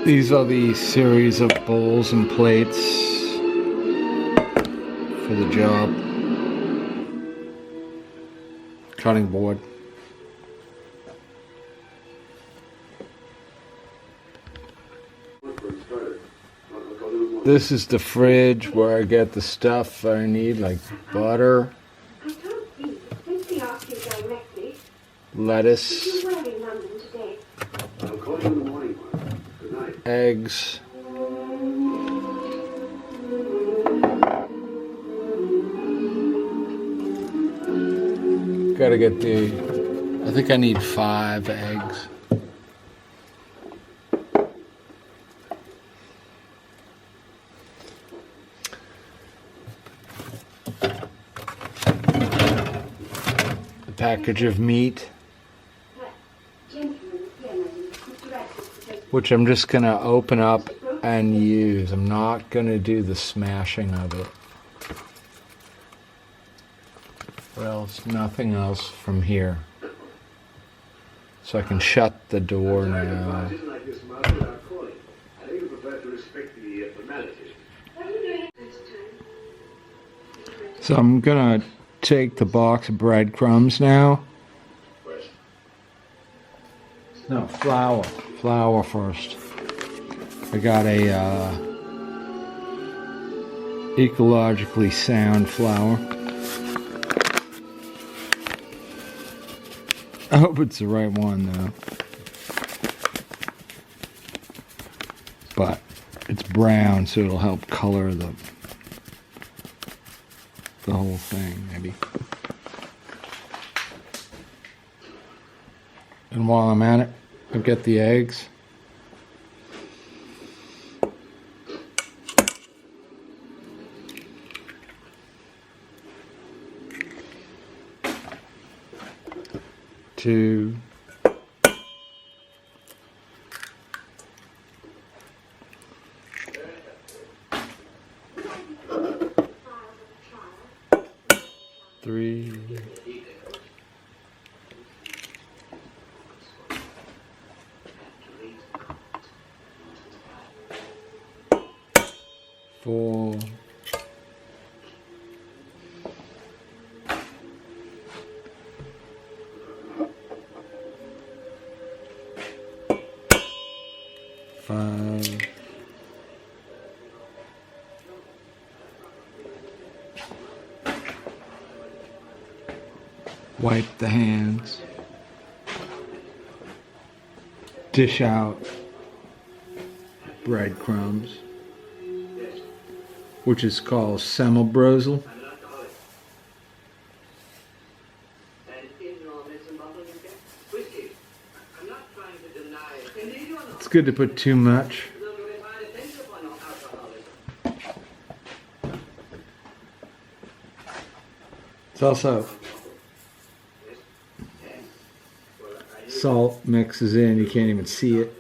These are the series of bowls and plates for the job. Cutting board. This is the fridge where I get the stuff I need, like butter, lettuce, eggs, gotta get I think I need 5 eggs. A package of meat, which I'm just gonna open up and use. I'm not gonna do the smashing of it. Or else, nothing else from here. So I can shut the door now. So I'm gonna take the box of breadcrumbs now. No, flour. Flour first. I got a ecologically sound flour. I hope it's the right one though. But it's brown, so it'll help color the whole thing, maybe. And while I'm at it, I'll get the eggs. Two. Three. 4. 5. 6. Wipe the hands. Dish out breadcrumbs, which is called semmelbrösel. It's good to put too much. It's also salt mixes in, you can't even see it.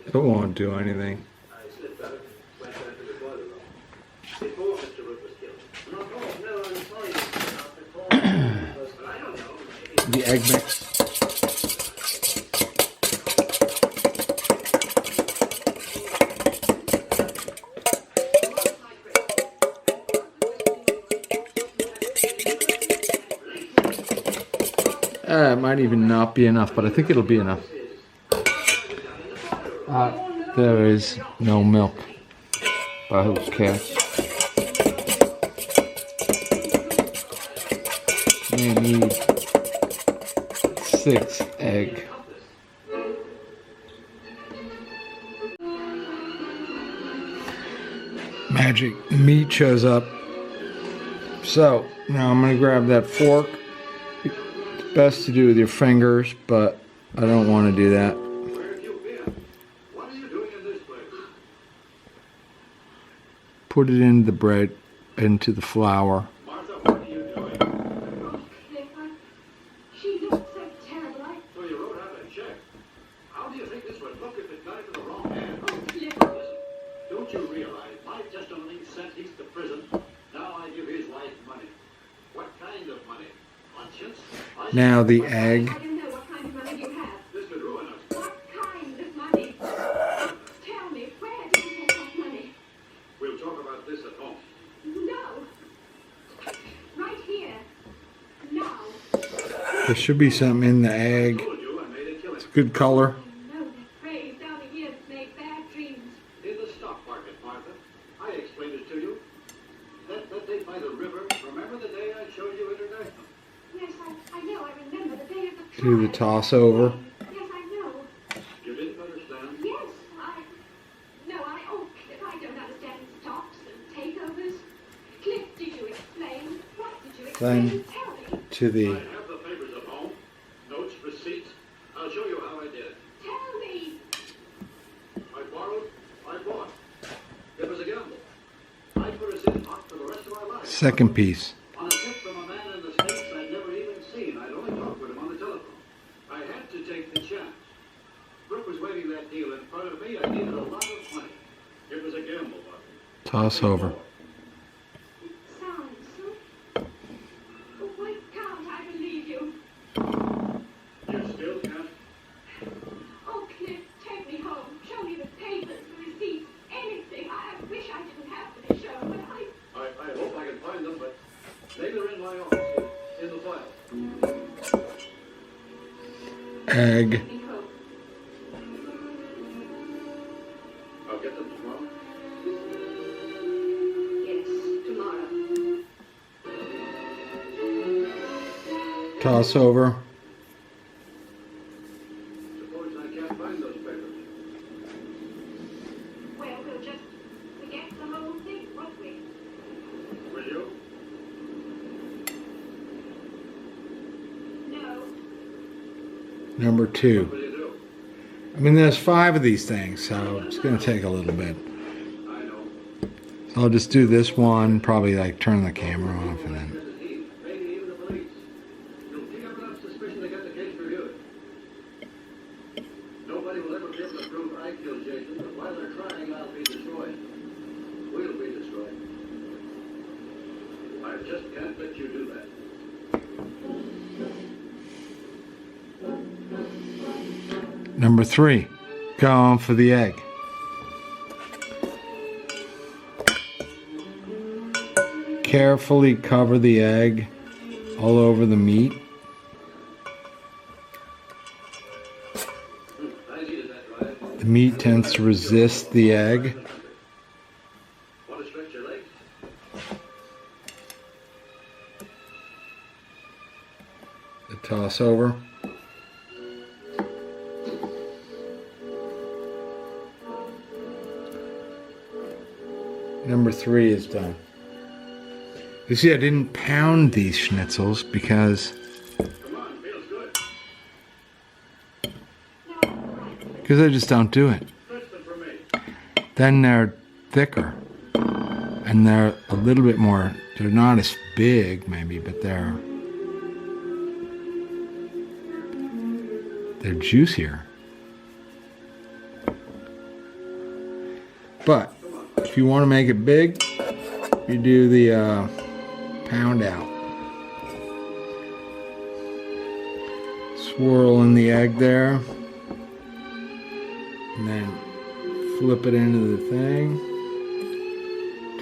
It won't do anything. The egg mix. It might even not be enough, but I think it'll be enough. There is no milk, but who cares? You need 6 eggs. Magic meat shows up. So now I'm gonna grab that fork. It's best to do with your fingers, but I don't want to do that. Put it in the bread, into the flour. Don't you realize Now the egg. I don't know what kind of money you have. This could ruin us. What kind of money? Tell me, where did you get that money? We'll talk about this at home. No. Right here. Now. There should be something in the egg. It's a good color. I know that phrase down the years made bad dreams. In the stock market, Martha. I explained it to you. That day by the river. Remember the day I showed you International? Yes, I know. I remember the day of the Do the trial. toss over. Yes, I know. You didn't understand? Yes, Cliff, I don't understand stocks and takeovers. Cliff, did you explain? What did you explain? Then Tell me. to I the have the papers at home. Notes, receipts. I'll show you how I did it. Tell me. I borrowed. I bought. It was a gamble. I put us in hot for the rest of our lives. second piece. On a tip from a man in the States I'd never even seen. I'd only talked with him on the telephone. I had to take the chance. Brooke was waving that deal in front of me. I needed a lot of money. It was a gamble, Martha. Toss over. It sounds so... Oh, why can't I believe you? You still can't? Oh, Cliff, take me home. Show me the papers, the receipts, anything. I wish I didn't have to be shown, but I hope I can find them, but maybe they're in my office, in the file. Egg. Take me home. I'll get them tomorrow. Yes, tomorrow. Toss over. Suppose I can't find those papers. Well, we'll just forget the whole thing, won't we? Will you? No. Number What 2. will you do? I mean, there's 5 of these things, so it's going to take a little bit. I know. So I'll just do this one, probably like turn the camera off and then. Mrs. Heath, maybe even the police. You'll pick up enough suspicion to get the case reviewed. Nobody will ever be able to prove I killed Jason, but while they're trying, I'll be destroyed. We'll be destroyed. I just can't let you do that. Number 3. Going for the egg. Carefully cover the egg all over the meat. I needed that drive. The meat tends to resist the egg. Want to stretch your legs? The toss over. Number 3 is done. You see, I didn't pound these schnitzels because Come on, feels good. I just don't do it. Stretch them for me. Then they're thicker and they're a little bit more, they're not as big maybe, but they're juicier. But if you want to make it big, you do the pound out. Swirl in the egg there, and then flip it into the thing.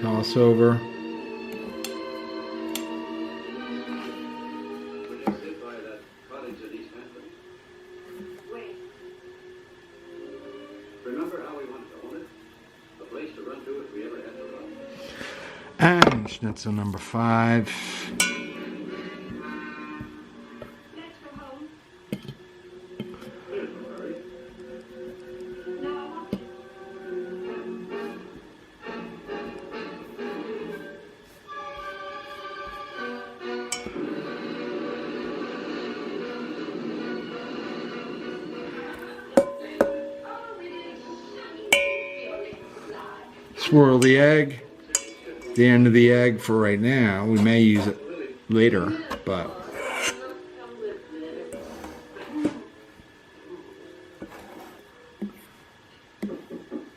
Toss over. When you sit by that cottage in East Hampton, Wait. remember how we wanted to own it? A place to run to if we ever had to run. And schnitzel number 5. Let's go home. There's no hurry. No, I want to. Oh, it is sunny, beautiful life. Swirl the egg. The end of the egg for right now. We may use it later, but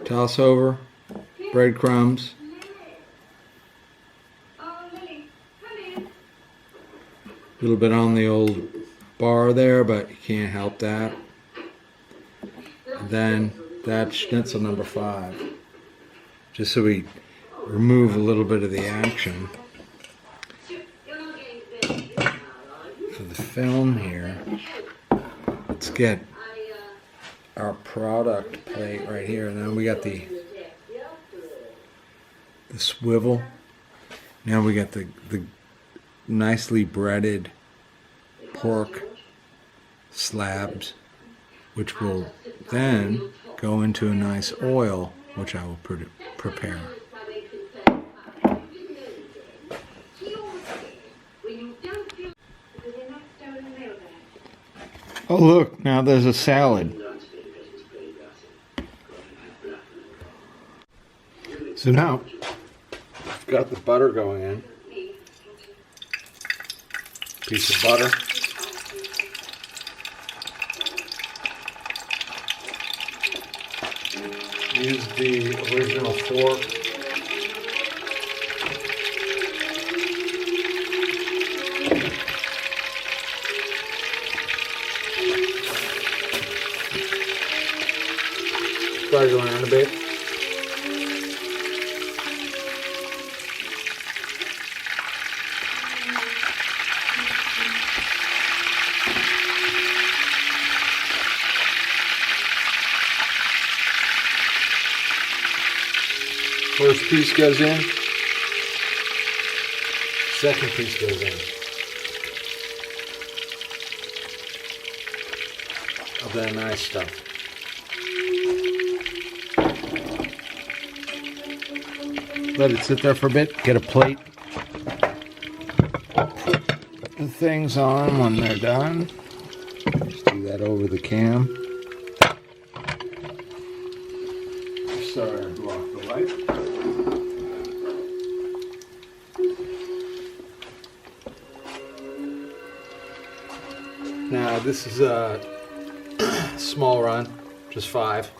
toss over. Breadcrumbs. Lily. Oh, Lily, come in. A little bit on the old bar there, but you can't help that. And then that's schnitzel number 5. Just so we remove a little bit of the action. For the film here, let's get our product plate right here. And then we got the swivel. Now we got the nicely breaded pork slabs, which will then go into a nice oil, which I will prepare. Oh look, now there's a salad. So now, I've got the butter going in. Piece of butter. Use the original fork. Spread it around a bit. First piece goes in. Second piece goes in. Of that nice stuff. Let it sit there for a bit. Get a plate. Put the things on when they're done. Just do that over the cam. Sorry, I blocked the light. Now this is a small run, just 5.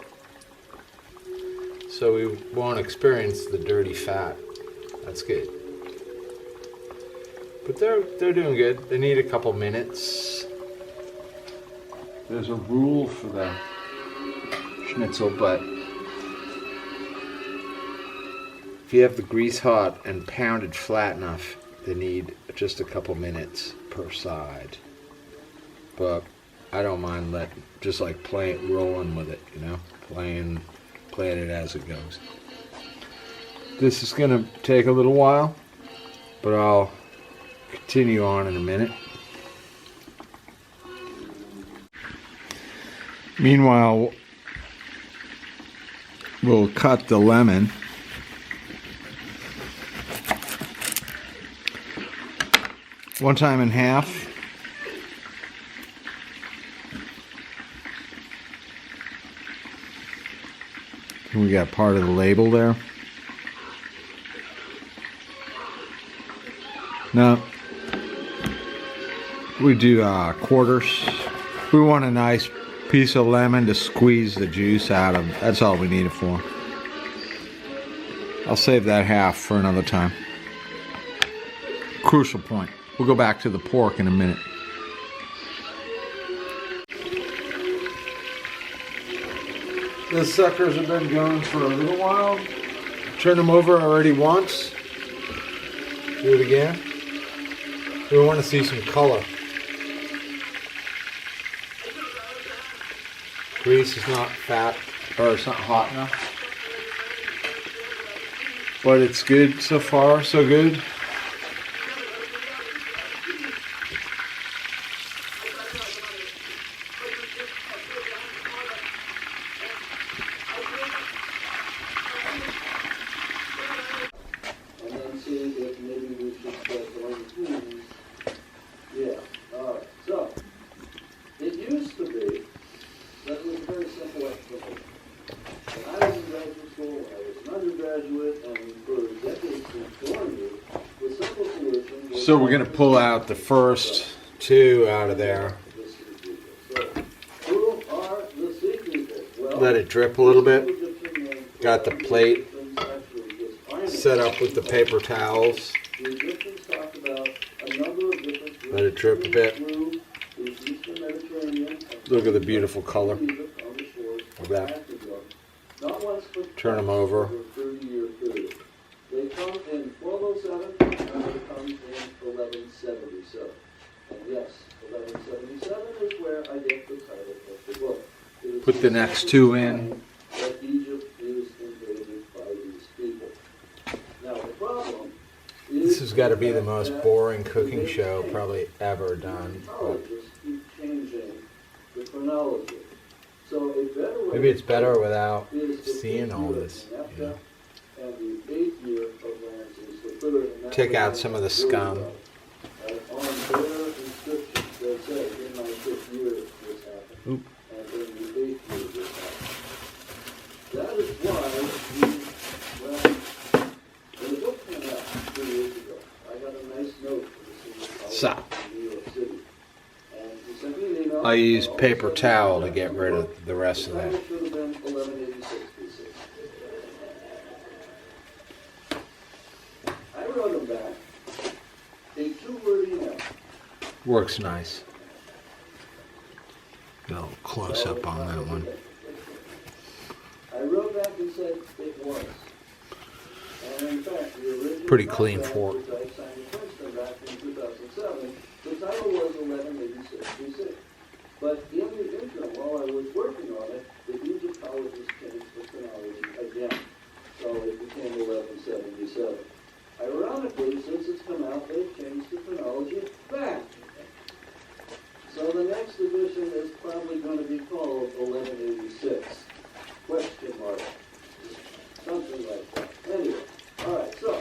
So we won't experience the dirty fat. That's good. But they're doing good. They need a couple minutes. There's a rule for the schnitzel, but if you have the grease hot and pounded flat enough, they need just a couple minutes per side. But I don't mind just like rolling with it, you know, playing it as it goes. This is gonna take a little while, but I'll continue on in a minute. Meanwhile, we'll cut the lemon. One time in half. We got part of the label there. Now, we do quarters. We want a nice piece of lemon to squeeze the juice out of. That's all we need it for. I'll save that half for another time. Crucial point. We'll go back to the pork in a minute. The suckers have been going for a little while. Turn them over already once. Do it again. We want to see some color. Grease is not fat, or it's not hot enough. But it's good so far, so good. So we're going to pull out the first 2 out of there. Let it drip a little bit. Got the plate set up with the paper towels. Let it drip a bit. Look at the beautiful color of that. Turn them over. They come in 1207 and they come in 1177. And yes, 1177 is where I get the title of the book. Put the next two in. That Egypt is invaded by these people. Now the problem is This has got to be the most boring cooking show probably ever done. But keep changing the chronology. So a better way maybe it's better without seeing all this. You know. and the 8th year of Ramses III. Take out some of the scum. On their inscriptions, they say, in my 5th year this happened, Oop. and in the 8th year this happened. That is why, when the book came out 2 years ago, I got a nice note from the city Stop. in New York City. And he sent me an email. I use paper towel to get rid of the rest of that. It should have been 1186 BC. I wrote him back a 2-word email. Works nice. A little close up on that one. I wrote back and said it was. And in fact, the original Pretty clean contract, fork. which I signed in Princeton back in 2007, the title was 1186 BC. But in the interim, while I was working on it, the Egyptologists changed the chronology again. So it became 1177. Ironically, since it's come out, they've changed the chronology back. So the next edition is probably going to be called 1186. Question mark. Something like that. Anyway, all right, so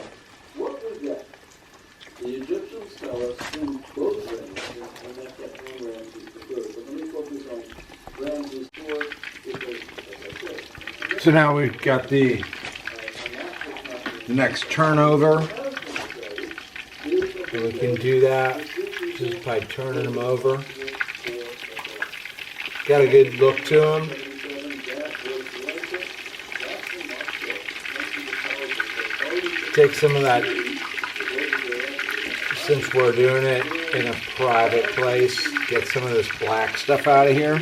what we get, the Egyptians tell us in both Ramses, and that's that one Ramses III. But let me focus on Ramses IV because, as I said, So now we've got the next turnover. So we can do that just by turning them over. Got a good look to them. Take some of that, since we're doing it in a private place, get some of this black stuff out of here.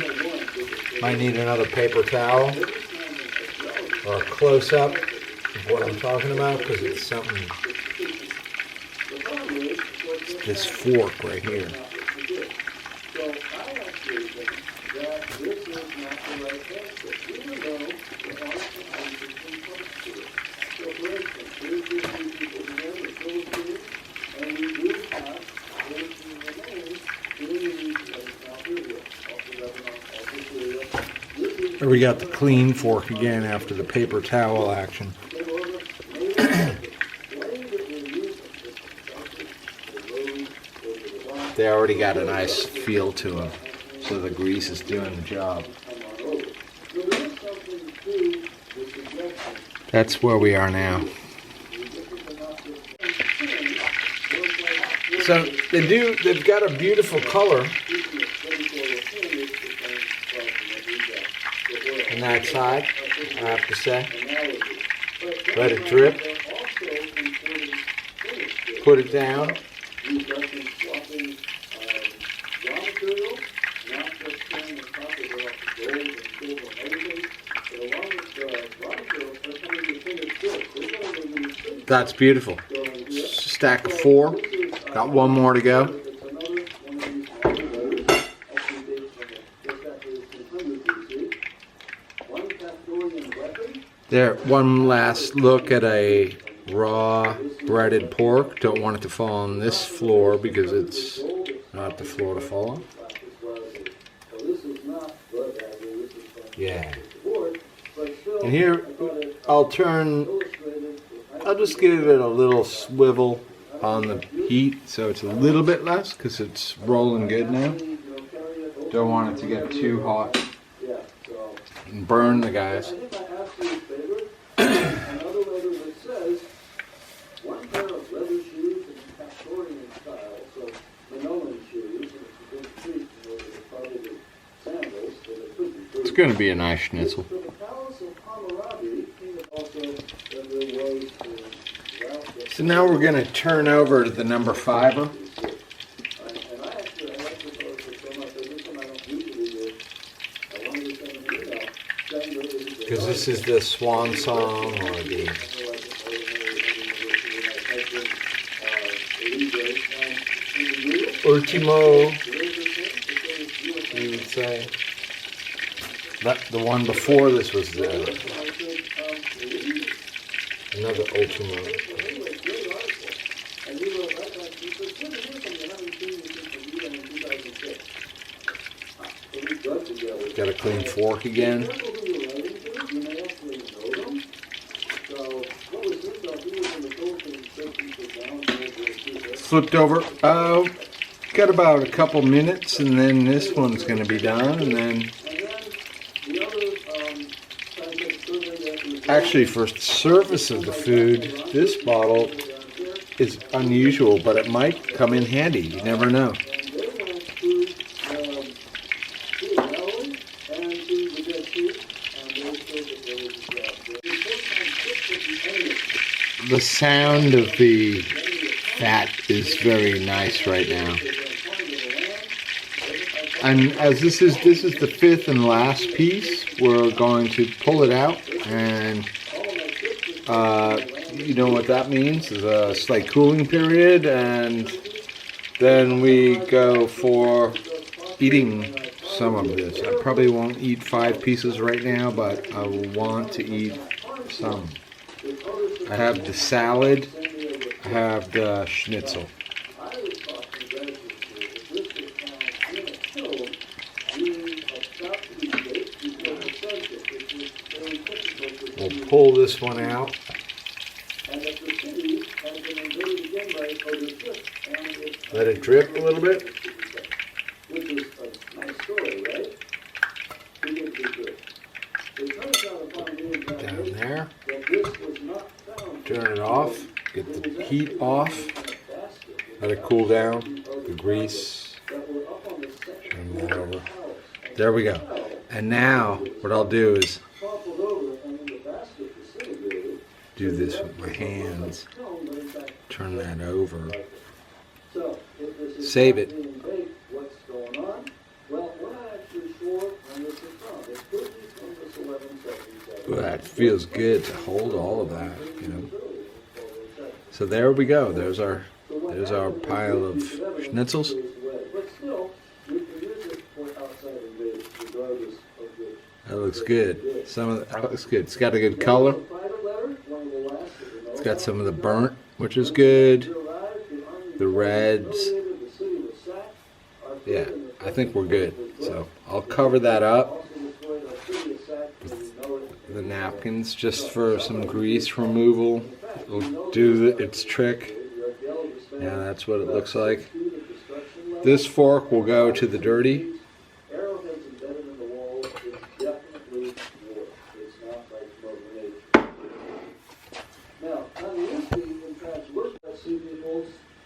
Might need another paper towel or a close-up of what I'm talking about, because it's something, this fork right here. So I actually think that this is not the right answer, even though there are some interesting parts to it. So for instance, there's these two people here, the Philippines, and we do have 13 remains in the region of South Israel, off the Lebanon, off of Syria. Here we got the clean fork again after the paper towel action. They already got a nice feel to them, so the grease is doing the job. That's where we are now. So they've got a beautiful color on that side, I have to say. Let it drip. Put it down. That's beautiful. Stack of 4. Got one more to go. There, one last look at a raw breaded pork. Don't want it to fall on this floor because it's not the floor to fall on. Yeah. And here, I'll just give it a little swivel on the heat so it's a little bit less because it's rolling good now. Don't want it to get too hot and burn the guys. It's going to be a nice schnitzel. So now we're going to turn over to the number 5er. this is the swan song or the ultimo, you would say. The one before this was another ultimo. Got a clean fork again. Flipped over. Got about a couple minutes, and then this one's going to be done, and then actually for service of the food, this bottle is unusual, but it might come in handy. You never know. The sound of the fat is very nice right now. And as this is the fifth and last piece, we're going to pull it out, and you know what that means is a slight cooling period, and then we go for eating some of this. I probably won't eat 5 pieces right now, but I will want to eat some. I have the salad, I have the schnitzel. We'll pull this one out. Let it drip a little bit. Down there. Turn it off. Get the heat off. Let it cool down. The grease. Turn that over. There we go. And now what I'll do is do this with my hands. Turn that over. Save it. Ooh, that feels good to hold all of that, you know. So there we go. There's our pile of schnitzels. That looks good. That looks good. It's got a good color. It's got some of the burnt, which is good. The reds. Yeah, I think we're good. So I'll cover that up with the napkins just for some grease removal. It'll do its trick. Yeah, that's what it looks like. This fork will go to the dirty.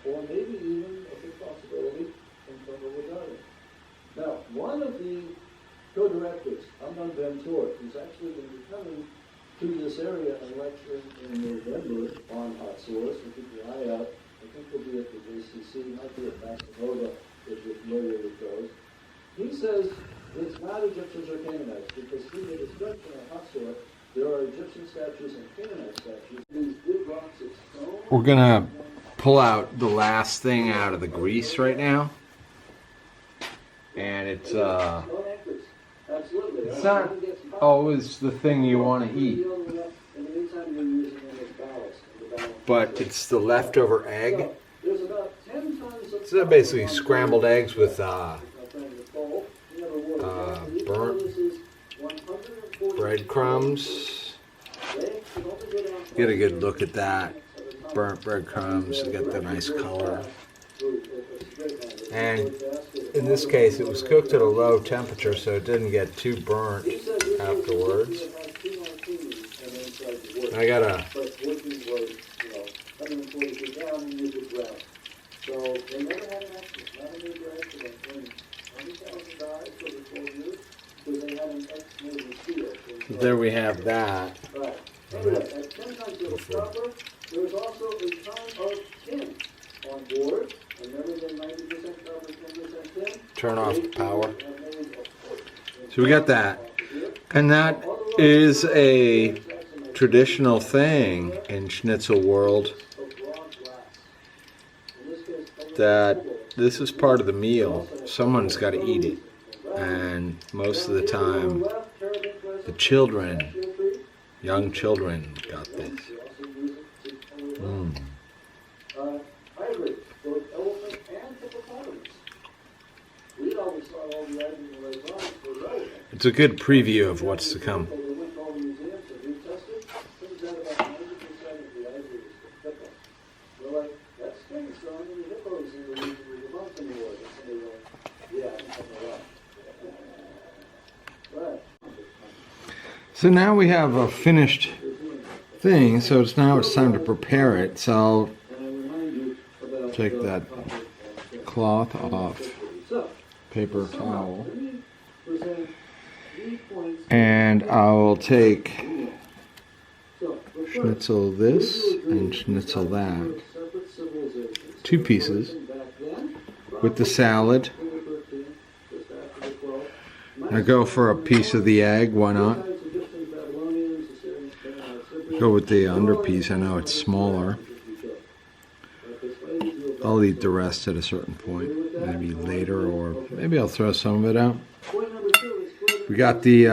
Or maybe even a possibility in front of the garden. Now, one of the co-directors, Amnon Ventura, who's actually going to be coming to this area and lecturing in November on hot sauce, and keep your eye out. I think he'll be at the JCC, might be at Mathewson, if you're familiar with those. He says it's not Egyptians or Canaanites, because through the destruction of hot sauce, there are Egyptian statues and Canaanite statues. These big rocks of stone. We're gonna pull out the last thing out of the grease right now, and it's not always the thing you want to eat, but it's the leftover egg. So basically scrambled eggs with burnt breadcrumbs. Get a good look at that. Burnt breadcrumbs, get the nice color. And in this case, it was cooked at a low temperature, so it didn't get too burnt afterwards. I gotta there we have that. There's also a ton of tin on board. Remember the 90% copper, 10% tin? Turn off the power. So we got that. And that is a traditional thing in schnitzel world that this is part of the meal. Someone's got to eat it. And most of the time, the children, young children, got this. I agree. Both elephant and hippopotamus. We always thought all the items in the restaurants were relevant. It's a good preview of what's to come. They went to all the museums and retested. Turns out about 90% of the ivory is the hippo. We're like, that's strange, so how many hippos in the region of the mountain war? And somebody goes, yeah, something like that. Right. So now we have a finished thing, so now it's time to prepare it. So I'll take that cloth off, paper towel, and I'll take schnitzel this and schnitzel that, 2 pieces, with the salad. I go for a piece of the egg, why not? Go with the under piece, I know it's smaller. I'll eat the rest at a certain point, maybe later, or maybe I'll throw some of it out. We got the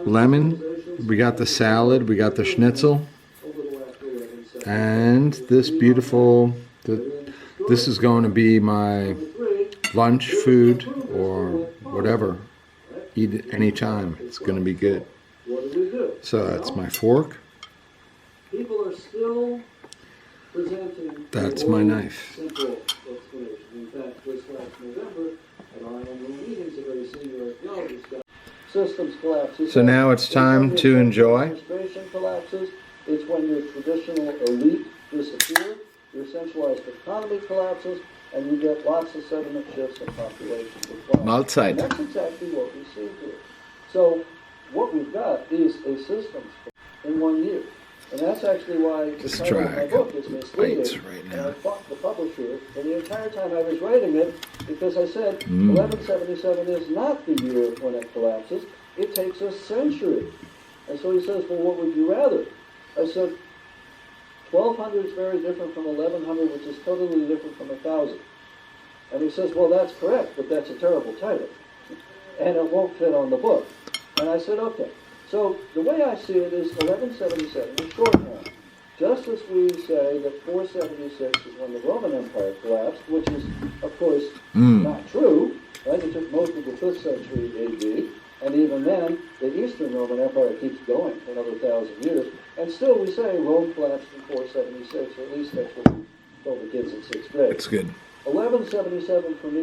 lemon, we got the salad, we got the schnitzel, and this beautiful, this is going to be my lunch food or whatever. Eat it anytime, it's going to be good. So that's my fork. People are still presenting. That's my knife. Simple explanation. In fact, just last November, at our annual meetings, a very senior archaeologist got systems collapses. So now it's time to enjoy. Administration collapses. It's when your traditional elite disappear, your centralized economy collapses, and you get lots of sediment shifts and population decline. Mahlzeit. And that's exactly what we see here. So what we've got is a systems in 1 year. And that's actually why the Just title try of my a book is misleading. bites right now. And I fought the publisher, and the entire time I was writing it, because I said 1177 is not the year when it collapses. It takes a century. And so he says, well, what would you rather? I said, 1200 is very different from 1100, which is totally different from 1000. And he says, well, that's correct, but that's a terrible title. And it won't fit on the book. And I said, okay. So the way I see it is 1177 is shorthand. Just as we say that 476 is when the Roman Empire collapsed, which is, of course, not true. Right? It took most of the 5th century AD. And even then, the Eastern Roman Empire keeps going for another 1,000 years. And still we say Rome collapsed in 476, or at least that's what we told the kids in 6th grade. It's good. 1177 for me